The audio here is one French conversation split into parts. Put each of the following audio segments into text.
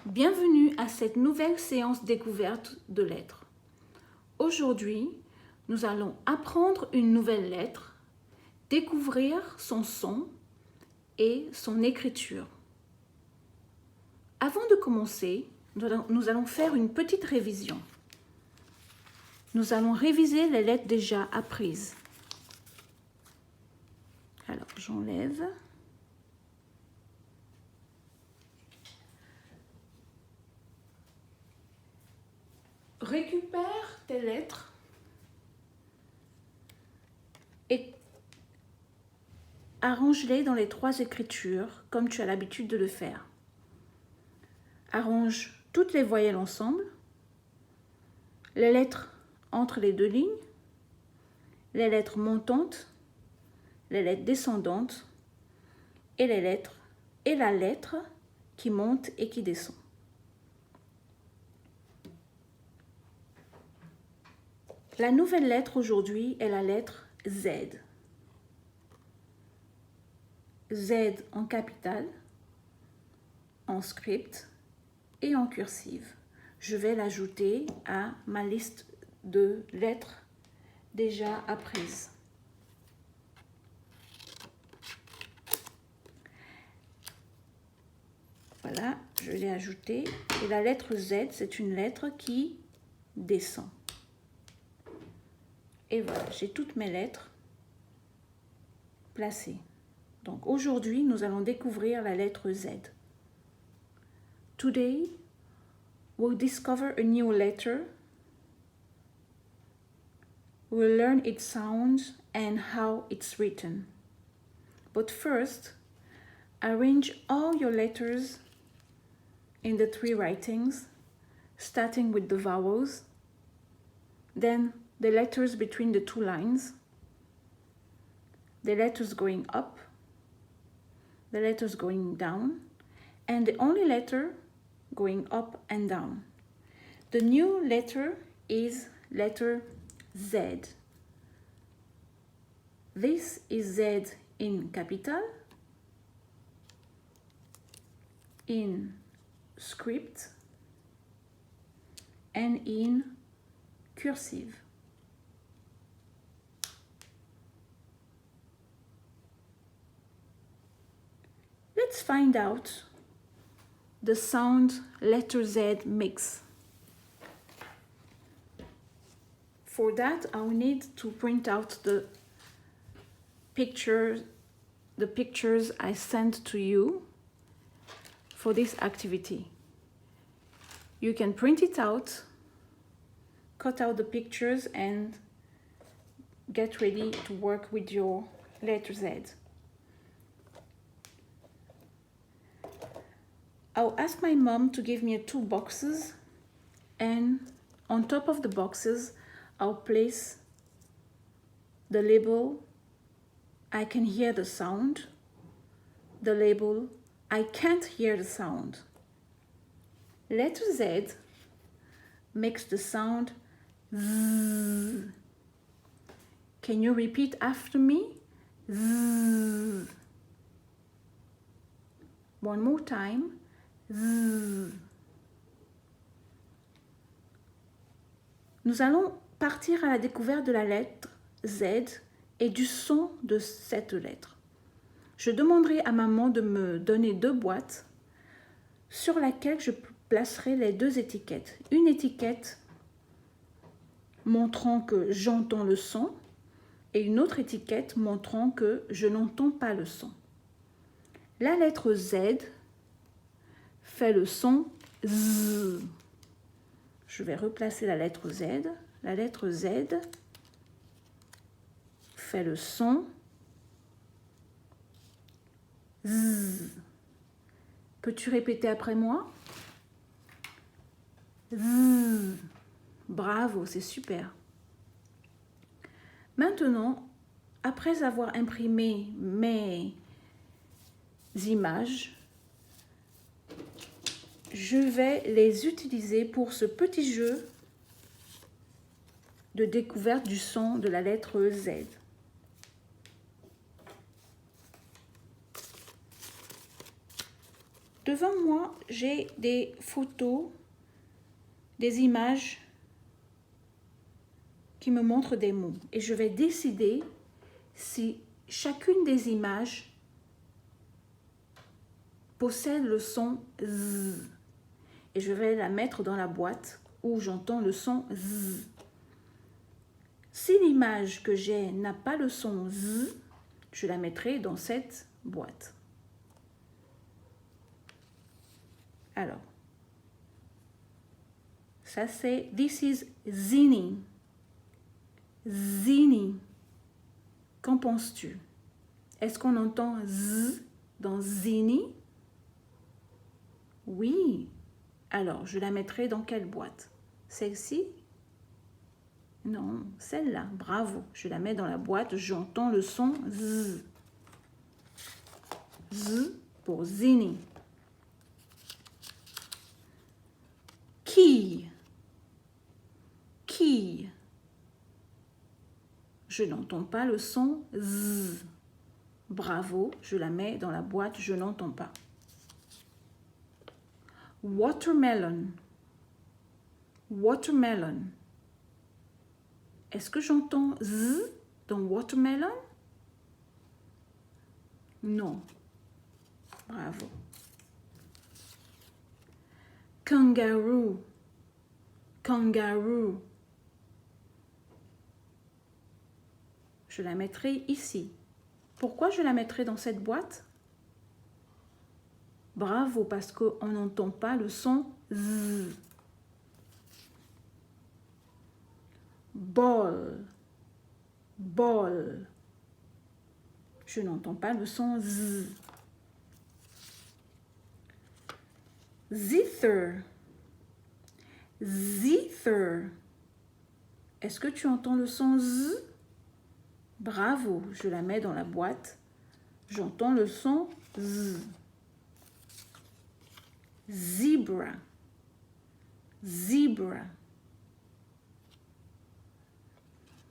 Bienvenue à cette nouvelle séance découverte de lettres. Aujourd'hui, nous allons apprendre une nouvelle lettre, découvrir son son et son écriture. Avant de commencer, nous allons faire une petite révision. Nous allons réviser les lettres déjà apprises. Alors, j'enlève. Récupère tes lettres et arrange-les dans les 3 écritures comme tu as l'habitude de le faire. Arrange toutes les voyelles ensemble, les lettres entre les 2 lignes, les lettres montantes, les lettres descendantes et la lettre qui monte et qui descend. La nouvelle lettre aujourd'hui est la lettre Z. Z en capitale, en script et en cursive. Je vais l'ajouter à ma liste de lettres déjà apprises. Voilà, je l'ai ajoutée. Et la lettre Z, c'est une lettre qui descend. Et voilà, j'ai toutes mes lettres placées. Donc aujourd'hui, nous allons découvrir la lettre Z. Today, we'll discover a new letter. We'll learn its sounds and how it's written. But first, arrange all your letters in the 3 writings, starting with the vowels, then the letters between the 2 lines, the letters going up, the letters going down, and the only letter going up and down. The new letter is letter Z. This is Z in capital, in script, and in cursive. Let's find out the sound letter Z makes. For that, I will need to print out the pictures I sent to you for this activity. You can print it out, cut out the pictures, and get ready to work with your letter Z. I'll ask my mom to give me 2 boxes, and on top of the boxes, I'll place the label, I can hear the sound, the label, I can't hear the sound. Letter Z makes the sound Z. Can you repeat after me? Z. One more time. Z. Nous allons partir à la découverte de la lettre Z et du son de cette lettre. Je demanderai à maman de me donner 2 boîtes sur laquelle je placerai les 2 étiquettes. Une étiquette montrant que j'entends le son et une autre étiquette montrant que je n'entends pas le son. La lettre Z fait le son Z. Je vais replacer la lettre Z. La lettre Z fait le son Z. Peux-tu répéter après moi? Z. Bravo, c'est super. Maintenant, après avoir imprimé mes images, je vais les utiliser pour ce petit jeu de découverte du son de la lettre Z. devant moi, j'ai des photos, des images qui me montrent des mots. Et je vais décider si chacune des images possède le son Z. Et je vais la mettre dans la boîte où j'entends le son Z. Si l'image que j'ai n'a pas le son Z, je la mettrai dans cette boîte. Alors, ça c'est This is Zini. Zini. Qu'en penses-tu? Est-ce qu'on entend Z dans Zini? Oui. Alors, je la mettrai dans quelle boîte? Celle-ci? Non, celle-là. Bravo. Je la mets dans la boîte. J'entends le son Z. Z pour Zini. Qui? Qui? Je n'entends pas le son Z. Bravo. Je la mets dans la boîte. Je n'entends pas. Watermelon. Watermelon. Est-ce que j'entends Z dans watermelon? Non. Bravo. Kangaroo. Kangaroo. Je la mettrai ici. Pourquoi je la mettrai dans cette boîte? Bravo, parce qu'on n'entend pas le son Z. Ball. Ball. Je n'entends pas le son Z. Zither. Zither. Est-ce que tu entends le son Z? Bravo, je la mets dans la boîte. J'entends le son Z. Zebra. Zebra.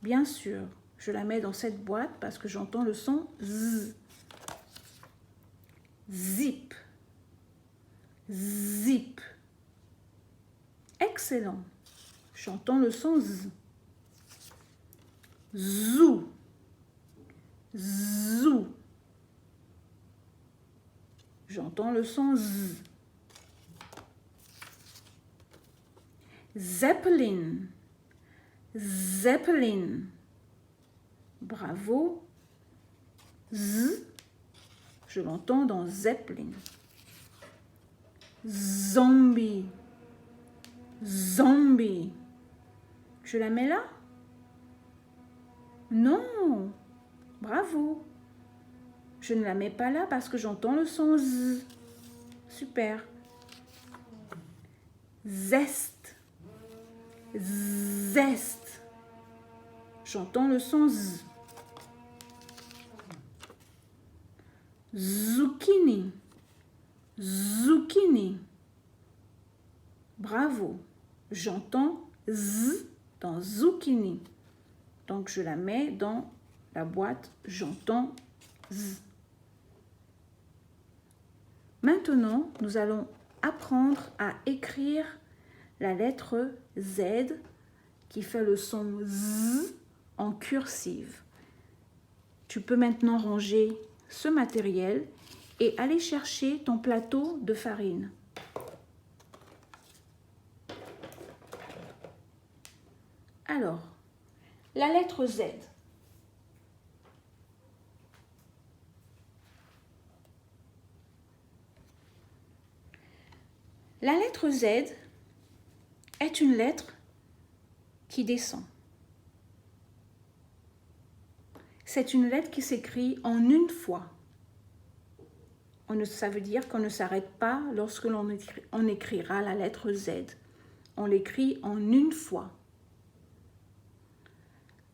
Bien sûr, je la mets dans cette boîte parce que j'entends le son Z. Zip. Zip. Excellent. J'entends le son Z. Zoo. Zoo. J'entends le son Z. Zeppelin. Zeppelin. Bravo. Z. Je l'entends dans Zeppelin. Zombie. Zombie. Je la mets là? Non. Bravo. Je ne la mets pas là parce que j'entends le son Z. Super. Zeste. Zeste. J'entends le son Z. Zucchini. Zucchini. Bravo. J'entends Z dans zucchini. Donc, je la mets dans la boîte. J'entends Z. Maintenant, nous allons apprendre à écrire la lettre Z qui fait le son Z en cursive. Tu peux maintenant ranger ce matériel et aller chercher ton plateau de farine. Alors, la lettre Z. La lettre Z est une lettre qui descend. C'est une lettre qui s'écrit en une fois. Ça veut dire qu'on ne s'arrête pas lorsque on écrira la lettre Z. On l'écrit en une fois.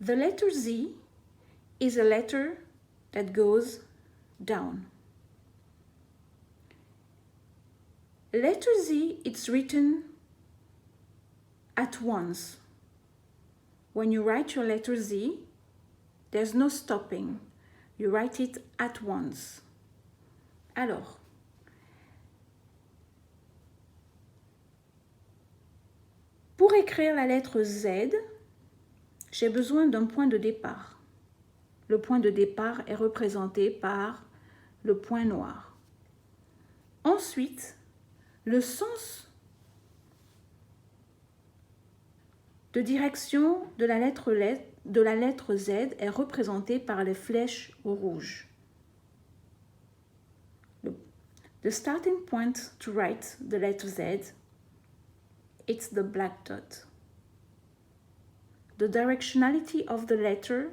The letter Z is a letter that goes down. Letter Z, it's written at once. When you write your letter Z, there's no stopping. You write it at once. Alors, écrire la lettre Z, j'ai besoin d'un point de départ. Le point de départ est représenté par le point noir. Ensuite, le sens de direction de la lettre Z est représenté par les flèches rouges. The starting point to write the letter Z, it's the black dot. The directionality of the letter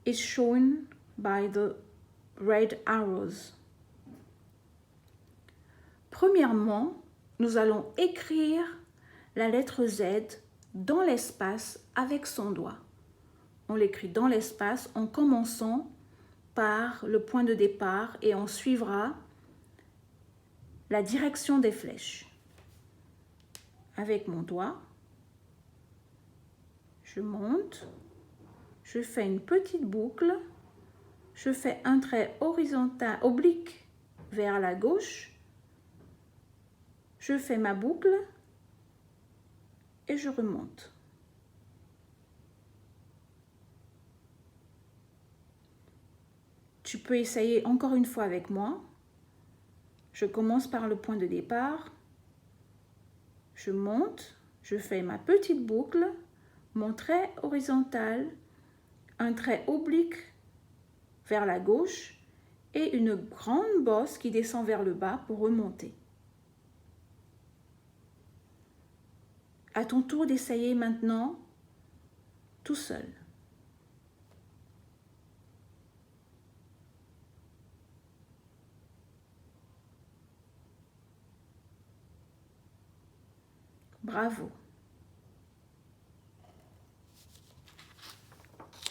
is shown by the red arrows. Premièrement, nous allons écrire la lettre Z dans l'espace avec son doigt. On l'écrit dans l'espace en commençant par le point de départ et on suivra la direction des flèches. Avec mon doigt, je monte, je fais une petite boucle, je fais un trait horizontal, oblique vers la gauche, je fais ma boucle et je remonte. Tu peux essayer encore une fois avec moi. Je commence par le point de départ. Je monte, je fais ma petite boucle, mon trait horizontal, un trait oblique vers la gauche et une grande bosse qui descend vers le bas pour remonter. À ton tour d'essayer maintenant tout seul. Bravo.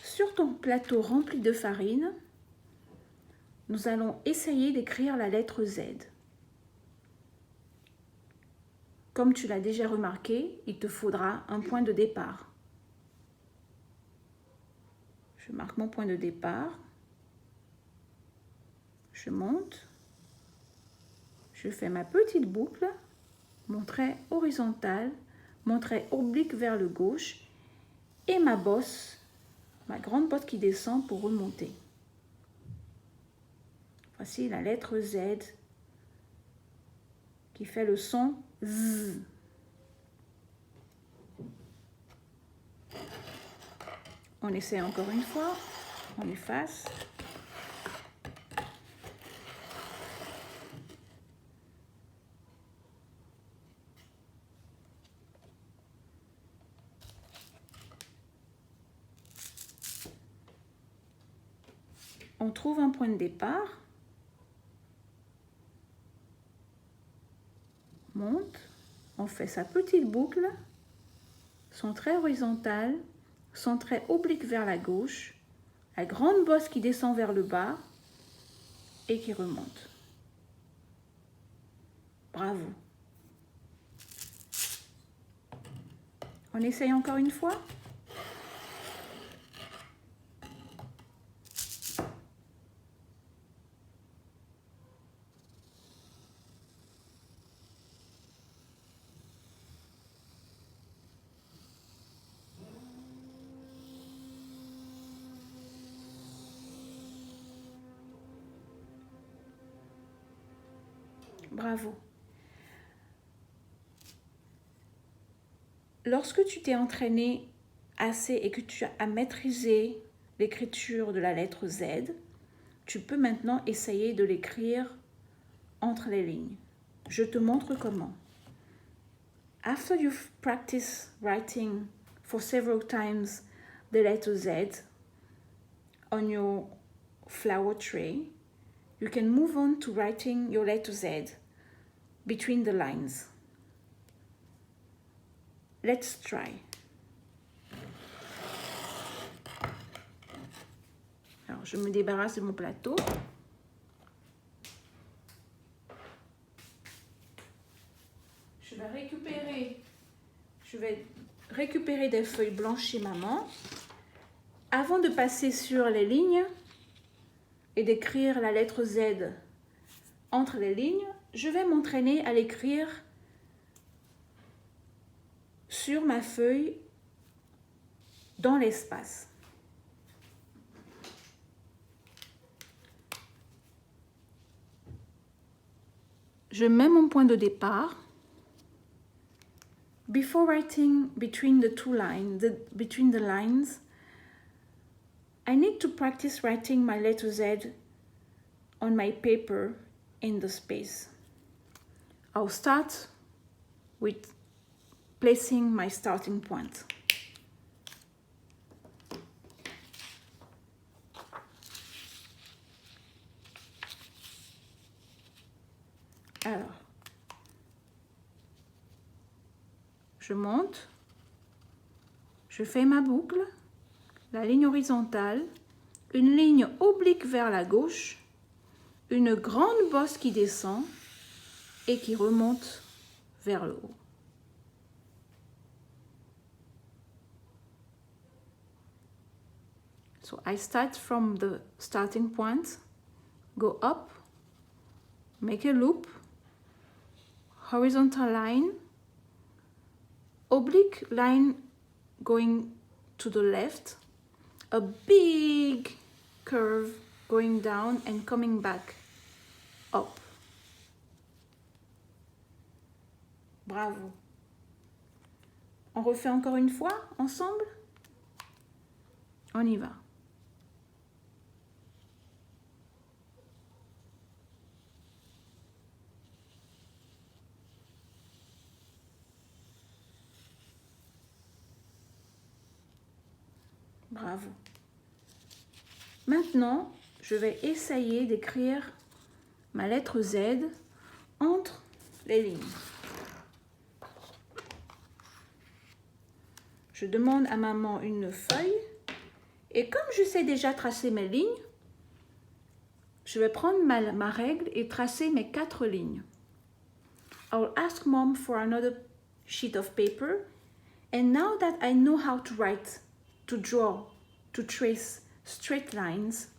Sur ton plateau rempli de farine, nous allons essayer d'écrire la lettre Z. Comme tu l'as déjà remarqué, il te faudra un point de départ. Je marque mon point de départ. Je monte. Je fais ma petite boucle, mon trait horizontal, mon trait oblique vers le gauche et ma bosse, ma grande bosse qui descend pour remonter. Voici la lettre Z qui fait le son Z. On essaie encore une fois, on efface. On trouve un point de départ, monte, on fait sa petite boucle, son trait horizontal, son trait oblique vers la gauche, la grande bosse qui descend vers le bas et qui remonte. Bravo. On essaye encore une fois. Bravo. Lorsque tu t'es entraîné assez et que tu as maîtrisé l'écriture de la lettre Z, tu peux maintenant essayer de l'écrire entre les lignes. Je te montre comment. After you've practiced writing for several times the letter Z on your flower tray, you can move on to writing your letter Z between the lines. Let's try. Alors, je me débarrasse de mon plateau. Je vais récupérer des feuilles blanches chez maman. Avant de passer sur les lignes et d'écrire la lettre Z entre les lignes, je vais m'entraîner à l'écrire sur ma feuille dans l'espace. Je mets mon point de départ. Before writing between the two lines, between the lines, I need to practice writing my letter Z on my paper in the space. I'll start with placing my starting point. Alors, je monte, je fais ma boucle, la ligne horizontale, une ligne oblique vers la gauche, une grande bosse qui descend et qui remonte vers le haut. So I start from the starting point, go up, make a loop, horizontal line, oblique line going to the left, a big curve going down and coming back up. Bravo. On refait encore une fois ensemble? On y va. Bravo. Maintenant, je vais essayer d'écrire ma lettre Z entre les lignes. Je demande à maman une feuille et comme je sais déjà tracer mes lignes, je vais prendre ma règle et tracer mes 4 lignes. I'll ask mom for another sheet of paper and now that I know how to write, to draw, to trace straight lines,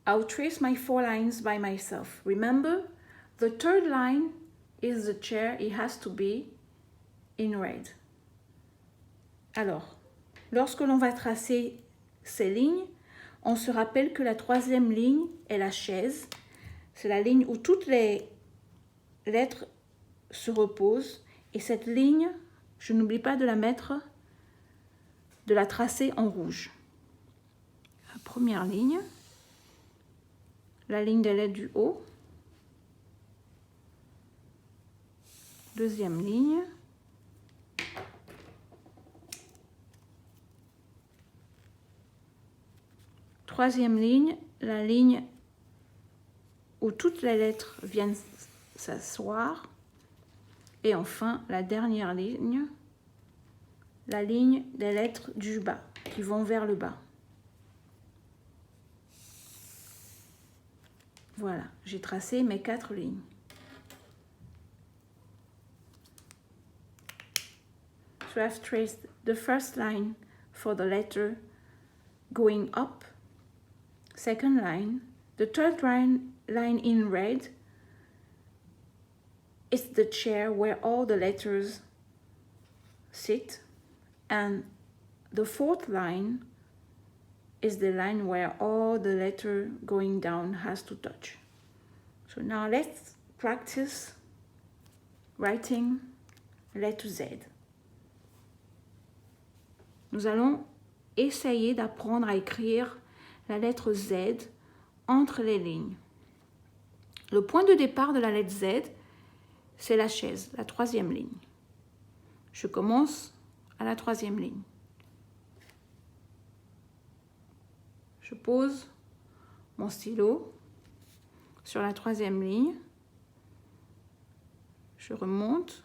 I'll trace my 4 lines by myself. Remember, the third line is the chair. It has to be in red. Alors, lorsque l'on va tracer ces lignes, on se rappelle que la 3e ligne est la chaise. C'est la ligne où toutes les lettres se reposent. Et cette ligne, je n'oublie pas de la tracer en rouge. La première ligne, la ligne des lettres du haut, deuxième ligne, troisième ligne, la ligne où toutes les lettres viennent s'asseoir, et enfin la dernière ligne, la ligne des lettres du bas, qui vont vers le bas. Voilà, j'ai tracé mes 4 lignes. So I've traced the first line for the letter going up, second line, the third line in red is the chair where all the letters sit, and the fourth line is the line where all the letter going down has to touch. So now let's practice writing letter Z. Nous allons essayer d'apprendre à écrire la lettre Z entre les lignes. Le point de départ de la lettre Z, c'est la chaise, la 3e ligne. Je commence à la 3e ligne. Je pose mon stylo sur la 3e ligne. Je remonte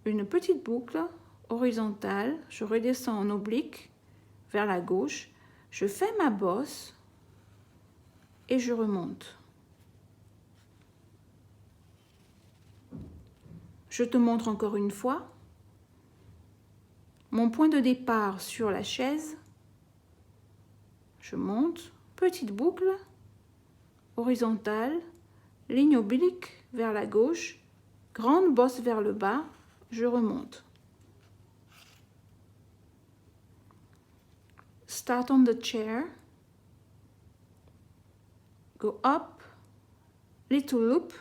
une petite boucle horizontale. Je redescends en oblique vers la gauche. Je fais ma bosse et je remonte. Je te montre encore une fois mon point de départ sur la chaise. Je monte, petite boucle horizontale, ligne oblique vers la gauche, Grande bosse vers le bas, je remonte. Start on the chair. Go up, little loop,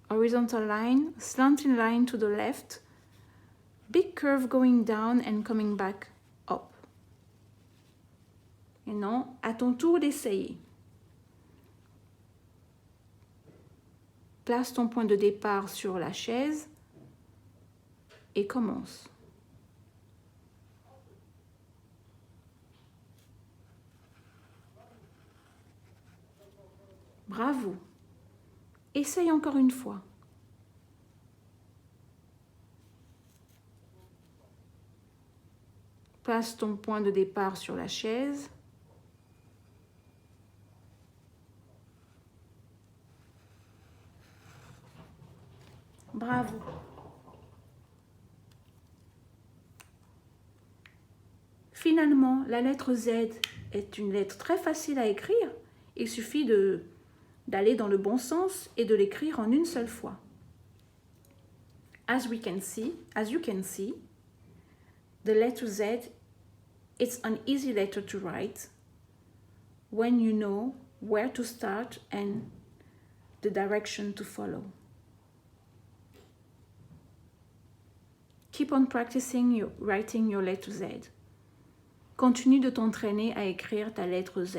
horizontal line, slanting line to the left, big curve going down and coming back up. Et non, à ton tour d'essayer. Place ton point de départ sur la chaise et commence. Bravo. Essaye encore une fois. Place ton point de départ sur la chaise. Bravo. Finalement, la lettre Z est une lettre très facile à écrire. Il suffit d'aller dans le bon sens et de l'écrire en une seule fois. As you can see, the letter Z, it's an easy letter to write when you know where to start and the direction to follow. Keep on practicing writing your letter Z. Continue de t'entraîner à écrire ta lettre Z.